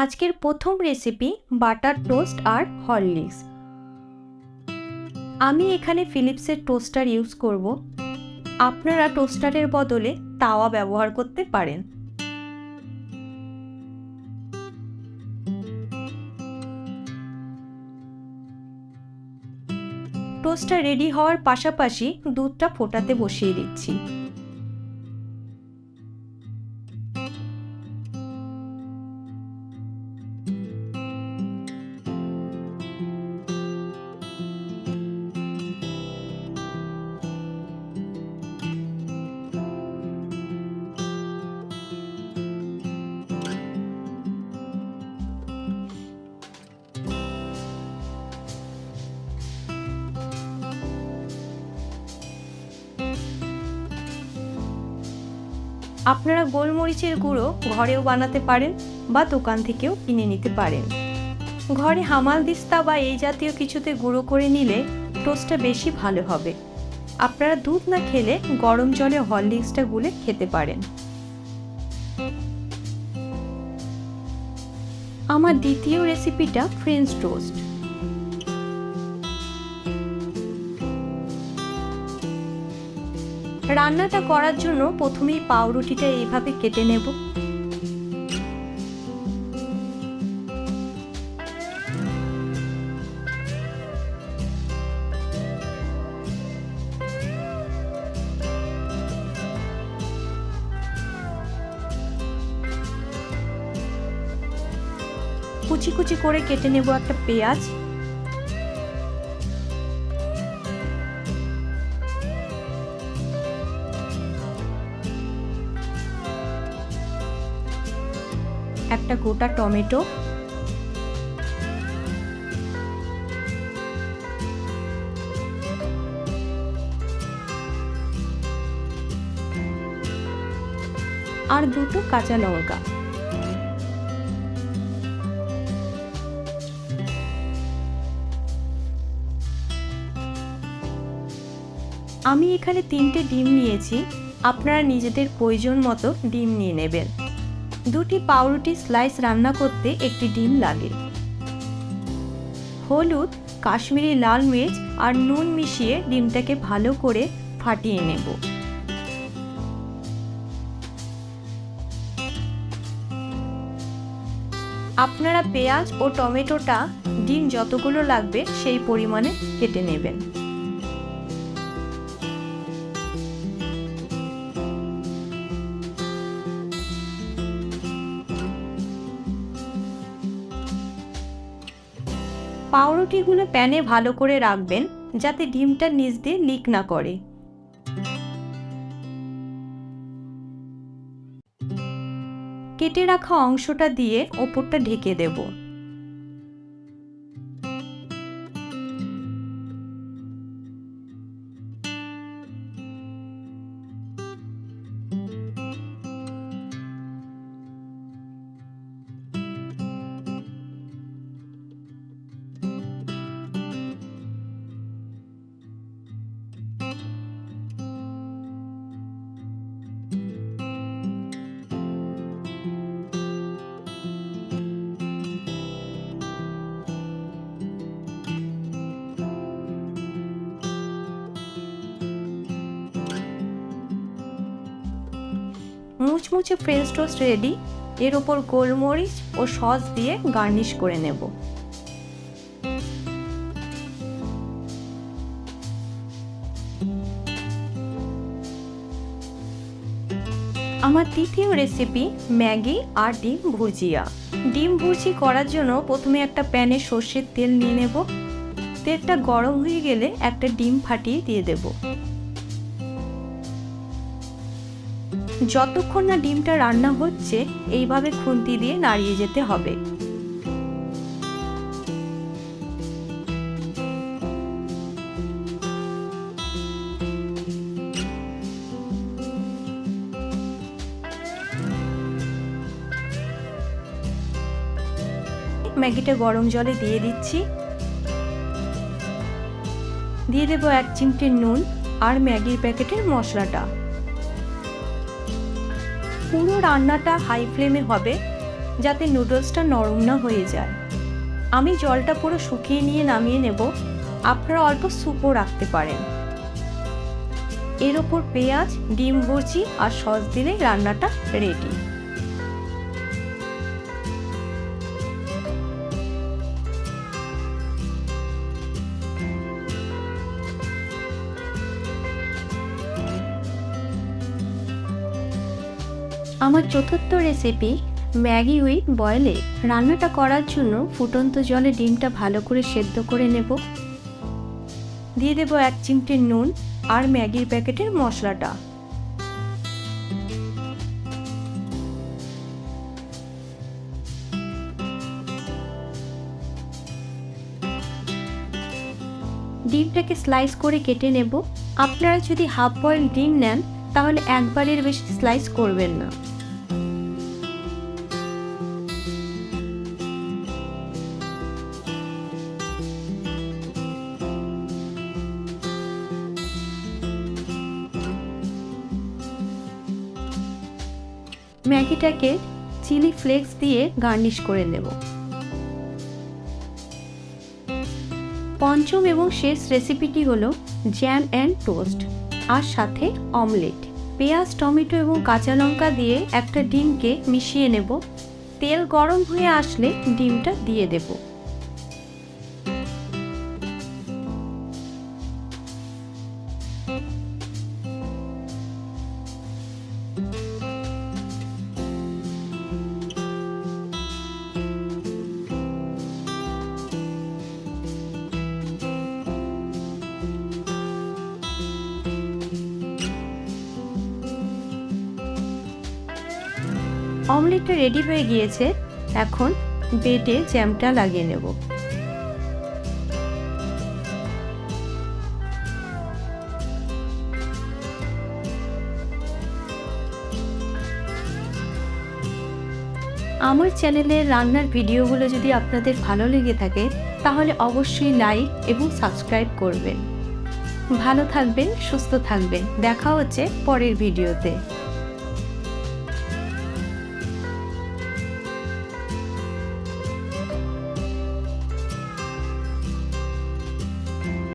আজকের প্রথম recipe butter toast আর Horlicks. আমি এখানে ফিলিপসের টোস্টার ইউজ করব। আপনারা টোস্টারের বদলে তাওয়া ব্যবহার করতে পারেন। টোস্টার রেডি হওয়ার পাশাপাশি দুধটা ফোটাতে বসিয়ে দিচ্ছি। আপনারা গোলমরিচের গুঁড়ো ঘরেও বানাতে পারেন বা দোকান থেকেও কিনে নিতে পারেন। ঘরে হামালদিস্তা বা এই জাতীয় কিছুতে গুঁড়ো করে নিলে টোস্টটা বেশি ভালো হবে। আপনারা দুধ না খেলে গরম জলে হরলিক্সটা গুলে খেতে পারেন। আমার দ্বিতীয় রেসিপিটা ফ্রেঞ্চ টোস্ট। রান্নাটা করার জন্য প্রথমেই পাউরুটিটা এইভাবে কেটে নেব। কুচি কুচি করে কেটে নেব একটা পেঁয়াজ। একটা গোটা টমেটো, আর দুটো কাঁচা লঙ্কা। আমি এখানে 3টে ডিম নিয়েছি। আপনারা নিজেদের প্রয়োজন মতো ডিম নিয়ে নেবেন। 2টি পাউরুটি স্লাইস রান্না করতে একটি ডিম লাগে। হলুদ, কাশ্মীরি লাল মির্চ আর নুন মিশিয়ে ডিমটাকে ভালো করে ফাটিয়ে নেব। আপনারা পেঁয়াজ ও টমেটোটা ডিম যতগুলো লাগবে সেই পরিমাণে কেটে নেবেন। পাউরুটিগুলো প্যানে ভালো করে রাখবেন যাতে ডিমটা নিচ দিয়ে লিক না করে। কেটে রাখা অংশটা দিয়ে ওপরটা ঢেকে দেব। মুচমুচে ফ্রেঞ্চ টোস্ট রেডি। এর ওপর গোলমরিচ ও সস দিয়ে গার্নিশ করে নেব। আমার তৃতীয় রেসিপি ম্যাগি আর ডিম ভুজিয়া। ডিম ভুজি করার জন্য প্রথমে একটা প্যানে সর্ষের তেল নিয়ে নেব। তেলটা গরম হয়ে গেলে একটা ডিম ফাটিয়ে দিয়ে দেব। যতক্ষণ না ডিমটা রান্না হচ্ছে এইভাবে খুন্তি দিয়ে নাড়িয়ে যেতে হবে। ম্যাগিটা গরম জলে দিয়ে দিচ্ছি। দিয়ে দেব 1 চিমটে নুন আর ম্যাগির প্যাকেটের মশলাটা। পুরো রান্নাটা হাই ফ্লেমে হবে। যাতে নুডলসটা নরম না হয়ে যায়। আমি জলটা পুরো শুকিয়ে নিয়ে নামিয়ে নেব। আপনারা অল্প স্যুপও রাখতে পারেন। এর ওপর পেঁয়াজ, ডিম ভুর্জি আর সস দিলে রান্নাটা রেডি। আমার চতুর্থ recipe Maggi with boil egg. রান্নাটা করার জন্য ফুটন্ত জলে ডিমটা ভালো করে সেদ্ধ করে নেব। দিয়ে দেব 1 চিমটে নুন আর ম্যাগির প্যাকেটের মশলাটা। ডিমটাকে স্লাইস করে কেটে নেব। আপনারা যদি হাফ বয়েল ডিম নেন তাহলে একবারের বেশি স্লাইস করবেন না। ম্যাগিটাকে চিলি ফ্লেক্স দিয়ে গার্নিশ করে নেব। পঞ্চম এবং শেষ রেসিপিটি হলো জ্যাম অ্যান্ড টোস্ট আর সাথে অমলেট। পেঁয়াজ, টমেটো এবং কাঁচা লঙ্কা দিয়ে একটা ডিমকে মিশিয়ে নেব। তেল গরম হয়ে আসলে ডিমটা দিয়ে দেব। অমলেটটা রেডি হয়ে গিয়েছে। এখন ব্রেডে জ্যামটা লাগিয়ে নেব। আমার চ্যানেলের রান্নার ভিডিওগুলো যদি আপনাদের ভালো লেগে থাকে তাহলে অবশ্যই লাইক এবং সাবস্ক্রাইব করবেন। ভালো থাকবেন, সুস্থ থাকবেন। দেখা হচ্ছে পরের ভিডিওতে।